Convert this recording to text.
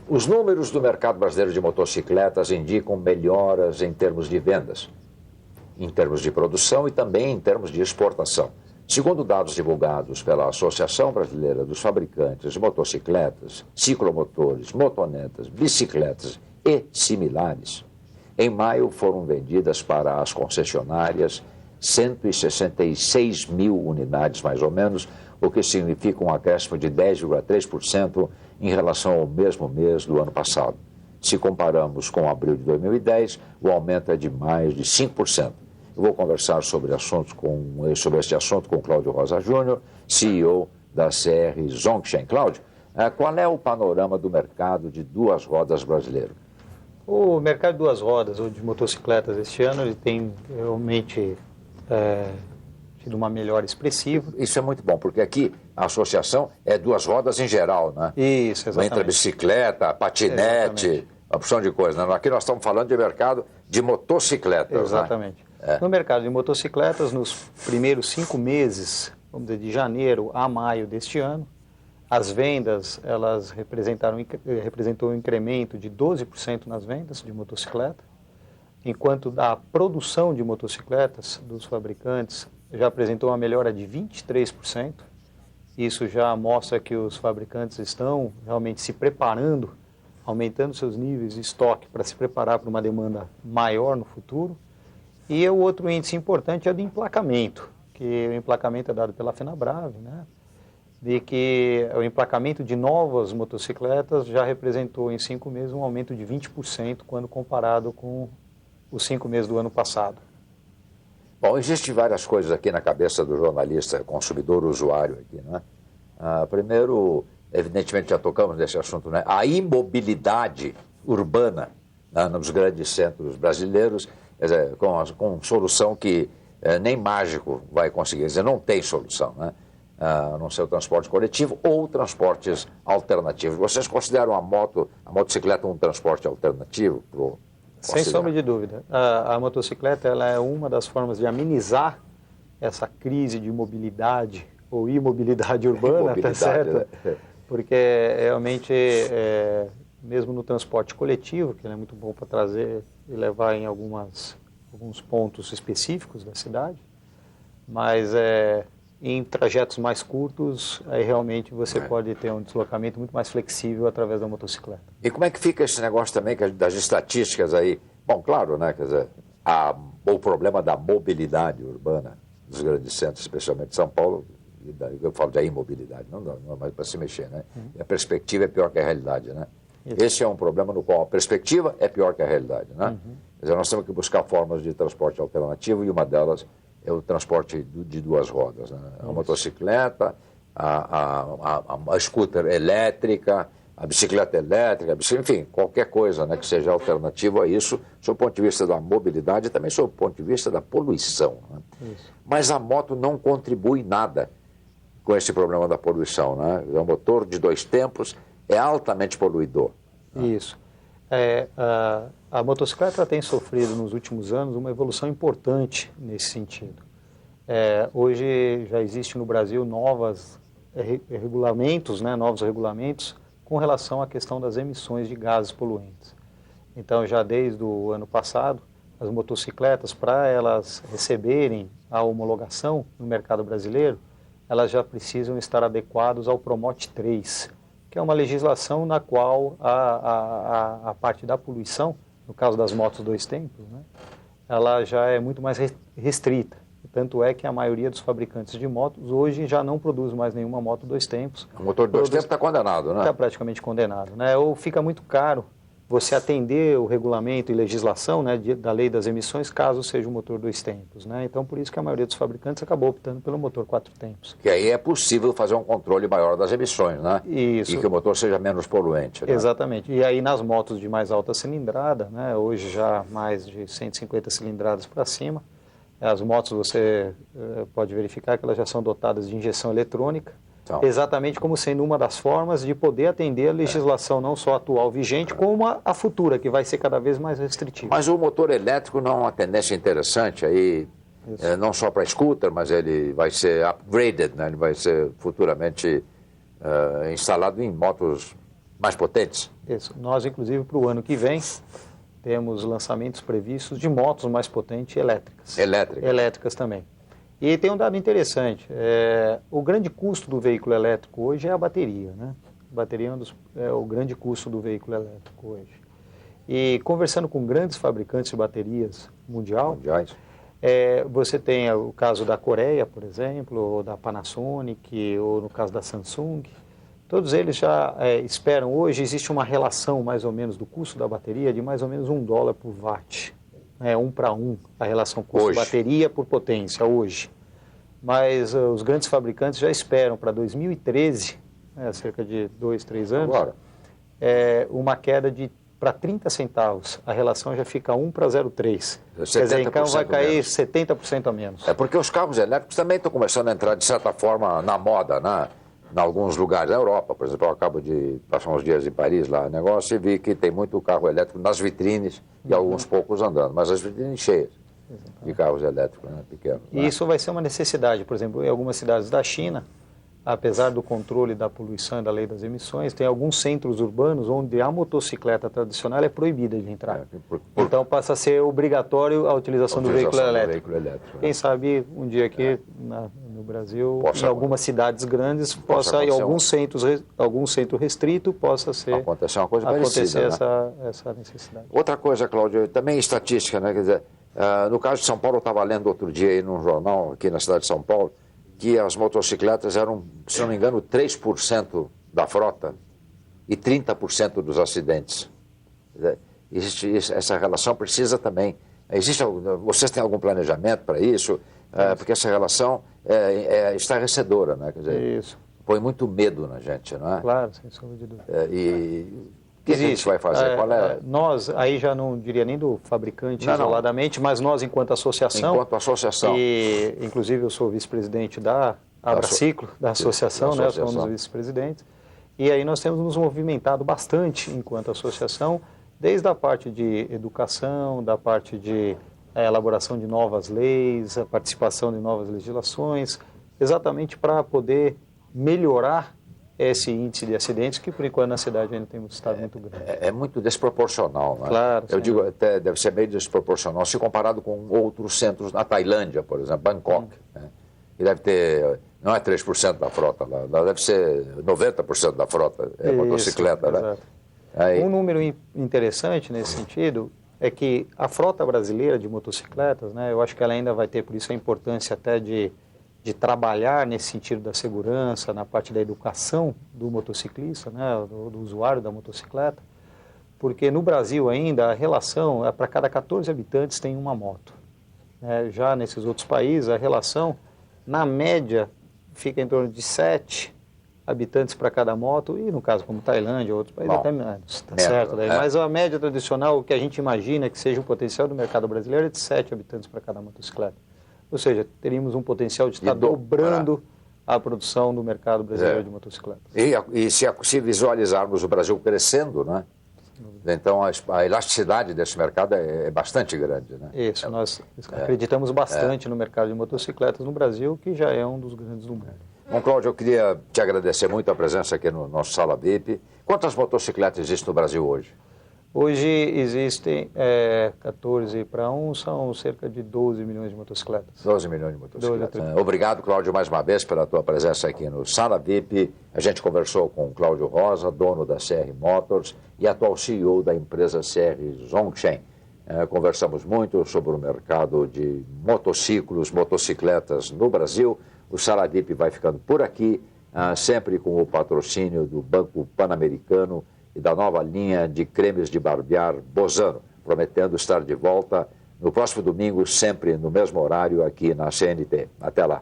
Os números do mercado brasileiro de motocicletas indicam melhoras em termos de vendas, em termos de produção e também em termos de exportação. Segundo dados divulgados pela Associação Brasileira dos Fabricantes de Motocicletas, Ciclomotores, Motonetas, Bicicletas e similares, em maio foram vendidas para as concessionárias 166 mil unidades, mais ou menos, o que significa um acréscimo de 10,3% em relação ao mesmo mês do ano passado. Se comparamos com abril de 2010, o aumento é de mais de 5%. Eu vou conversar sobre este assunto com Cláudio Rosa Júnior, CEO da CR Zongshen. Cláudio, qual é o panorama do mercado de duas rodas brasileiro? O mercado de duas rodas ou de motocicletas este ano ele tem realmente tido uma melhora expressiva. Isso é muito bom, porque aqui a associação é duas rodas em geral, né? Isso, exatamente. Entra bicicleta, patinete, exatamente. Uma opção de coisa. Né? Aqui nós estamos falando de mercado de motocicletas. Exatamente. Né? No mercado de motocicletas, nos primeiros 5 meses, vamos dizer, de janeiro a maio deste ano, as vendas, elas representou um incremento de 12% nas vendas de motocicleta, enquanto a produção de motocicletas dos fabricantes já apresentou uma melhora de 23%. Isso já mostra que os fabricantes estão realmente se preparando, aumentando seus níveis de estoque para se preparar para uma demanda maior no futuro. E o outro índice importante é o de emplacamento, que o emplacamento é dado pela FenaBrave, né? De que o emplacamento de novas motocicletas já representou em 5 meses um aumento de 20% quando comparado com os 5 meses do ano passado. Bom, existem várias coisas aqui na cabeça do jornalista, consumidor, usuário aqui, né? Primeiro, evidentemente já tocamos nesse assunto, né? A imobilidade urbana, né, nos grandes centros brasileiros, quer dizer, com solução que nem mágico vai conseguir, quer dizer, não tem solução, né? A não ser o transporte coletivo ou transportes alternativos. Vocês consideram a motocicleta um transporte alternativo? Sem sombra de dúvida. A motocicleta ela é uma das formas de amenizar essa crise de mobilidade ou imobilidade urbana, tá certo? Né? Porque realmente, mesmo no transporte coletivo, que ele é muito bom para trazer e levar em alguns pontos específicos da cidade, mas em trajetos mais curtos, aí realmente você pode ter um deslocamento muito mais flexível através da motocicleta. E como é que fica esse negócio também das estatísticas aí? Bom, claro, né, quer dizer, o problema da mobilidade urbana dos grandes centros, especialmente São Paulo, eu falo de imobilidade, não é mais para se mexer, né? E a perspectiva é pior que a realidade, né? Isso. Esse é um problema no qual a perspectiva é pior que a realidade, né? Quer dizer, nós temos que buscar formas de transporte alternativo e uma delas é o transporte de duas rodas, né? A motocicleta, a scooter elétrica, a bicicleta elétrica, enfim, qualquer coisa, né, que seja alternativa a isso, sob o ponto de vista da mobilidade e também sob o ponto de vista da poluição. Né? Mas a moto não contribui nada com esse problema da poluição. Né? O motor de 2 tempos é altamente poluidor. Né? Isso. A motocicleta tem sofrido nos últimos anos uma evolução importante nesse sentido. Hoje já existe no Brasil novos regulamentos com relação à questão das emissões de gases poluentes. Então, já desde o ano passado, as motocicletas, para elas receberem a homologação no mercado brasileiro, elas já precisam estar adequadas ao Promote 3, que é uma legislação na qual a parte da poluição, no caso das motos 2 tempos, né, ela já é muito mais restrita. Tanto é que a maioria dos fabricantes de motos hoje já não produz mais nenhuma moto 2 tempos. O motor de 2 tempos está condenado, né? Está praticamente condenado, né? Ou fica muito caro você atender o regulamento e legislação, né, da lei das emissões, caso seja um motor 2 tempos, né? Então, por isso que a maioria dos fabricantes acabou optando pelo motor 4 tempos. Que aí é possível fazer um controle maior das emissões, né? Isso. E que o motor seja menos poluente. Né? Exatamente. E aí nas motos de mais alta cilindrada, né, hoje já mais de 150 cilindradas para cima, as motos você pode verificar que elas já são dotadas de injeção eletrônica, exatamente como sendo uma das formas de poder atender a legislação não só atual vigente, como a futura, que vai ser cada vez mais restritiva. Mas o motor elétrico não é uma tendência interessante aí, não só para scooter, mas ele vai ser upgraded, né? Ele vai ser futuramente instalado em motos Mais potentes? Isso. Nós, inclusive, para o ano que vem, temos lançamentos previstos de motos mais potentes e elétricas. Elétricas também. E tem um dado interessante. O grande custo do veículo elétrico hoje é a bateria, né? A bateria é o grande custo do veículo elétrico hoje. E conversando com grandes fabricantes de baterias mundiais, você tem o caso da Coreia, por exemplo, ou da Panasonic, ou no caso da Samsung. Todos eles já esperam. Hoje existe uma relação, mais ou menos, do custo da bateria de mais ou menos $1 por watt. 1 para 1, a relação custo-bateria por potência, hoje. Mas os grandes fabricantes já esperam para 2013, cerca de 2, 3 anos, agora, uma queda para 30 centavos. A relação já fica 1 para 0,3. Quer dizer, então vai cair menos. 70% a menos. Porque os carros elétricos também estão começando a entrar, de certa forma, na moda, né? Em alguns lugares da Europa, por exemplo, eu acabo de passar uns dias em Paris lá, negócio, e vi que tem muito carro elétrico nas vitrines e alguns poucos andando, mas as vitrines cheias de carros elétricos, né, pequenos. E isso vai ser uma necessidade, por exemplo, em algumas cidades da China, apesar do controle da poluição e da lei das emissões, tem alguns centros urbanos onde a motocicleta tradicional é proibida de entrar. Então passa a ser obrigatório a utilização do veículo elétrico. Quem sabe um dia aqui no Brasil, em algumas cidades grandes, em algum centro restrito, possa acontecer uma coisa parecida, essa necessidade. Outra coisa, Cláudio, também estatística, né? Quer dizer, no caso de São Paulo, eu estava lendo outro dia aí num jornal aqui na cidade de São Paulo, que as motocicletas eram, se não me engano, 3% da frota e 30% dos acidentes. Essa relação precisa também. Vocês têm algum planejamento para isso? Porque essa relação é estarrecedora, né? Quer dizer, isso. Põe muito medo na gente, não é? Claro, sem sombra de dúvida. O que a gente vai fazer? Nós, aí já não diria nem do fabricante isoladamente, mas nós enquanto associação... E, inclusive, eu sou vice-presidente da Abraciclo, da associação, né? Somos os vice-presidentes. E aí nós temos nos movimentado bastante enquanto associação, desde a parte de educação, da parte de elaboração de novas leis, a participação de novas legislações, exatamente para poder melhorar esse índice de acidentes que, por enquanto, na cidade ainda tem um estado muito grande. É muito desproporcional, né? Claro. Eu digo, até deve ser meio desproporcional, se comparado com outros centros, na Tailândia, por exemplo, Bangkok, né? E deve ter, não é 3% da frota lá deve ser 90% da frota, motocicleta, né? Aí... Um número interessante nesse sentido é que a frota brasileira de motocicletas, né, eu acho que ela ainda vai ter, por isso, a importância até de trabalhar nesse sentido da segurança, na parte da educação do motociclista, né, do usuário da motocicleta, porque no Brasil ainda a relação é para cada 14 habitantes tem uma moto. Já nesses outros países a relação, na média, fica em torno de 7 habitantes para cada moto, e no caso como Tailândia, outros países até menos, tá certo? Mas a média tradicional, o que a gente imagina que seja o potencial do mercado brasileiro é de 7 habitantes para cada motocicleta. Ou seja, teríamos um potencial de estar dobrando a produção do mercado brasileiro de motocicletas. E se visualizarmos o Brasil crescendo, né? Então a elasticidade desse mercado é bastante grande, né? Isso, nós acreditamos bastante no mercado de motocicletas no Brasil, que já é um dos grandes do mundo. Bom, Cláudio, eu queria te agradecer muito a presença aqui no nosso Sala VIP. Quantas motocicletas existem no Brasil hoje? Hoje existem 14 para 1, são cerca de 12 milhões de motocicletas. 12 milhões de motocicletas. Obrigado, Cláudio, mais uma vez pela tua presença aqui no Sala VIP. A gente conversou com o Cláudio Rosa, dono da CR Motors e atual CEO da empresa CR Zhongsheng. Conversamos muito sobre o mercado de motociclos, motocicletas no Brasil. O Sala VIP vai ficando por aqui, sempre com o patrocínio do Banco Pan-Americano e da nova linha de cremes de barbear Bozano, prometendo estar de volta no próximo domingo, sempre no mesmo horário aqui na CNT. Até lá.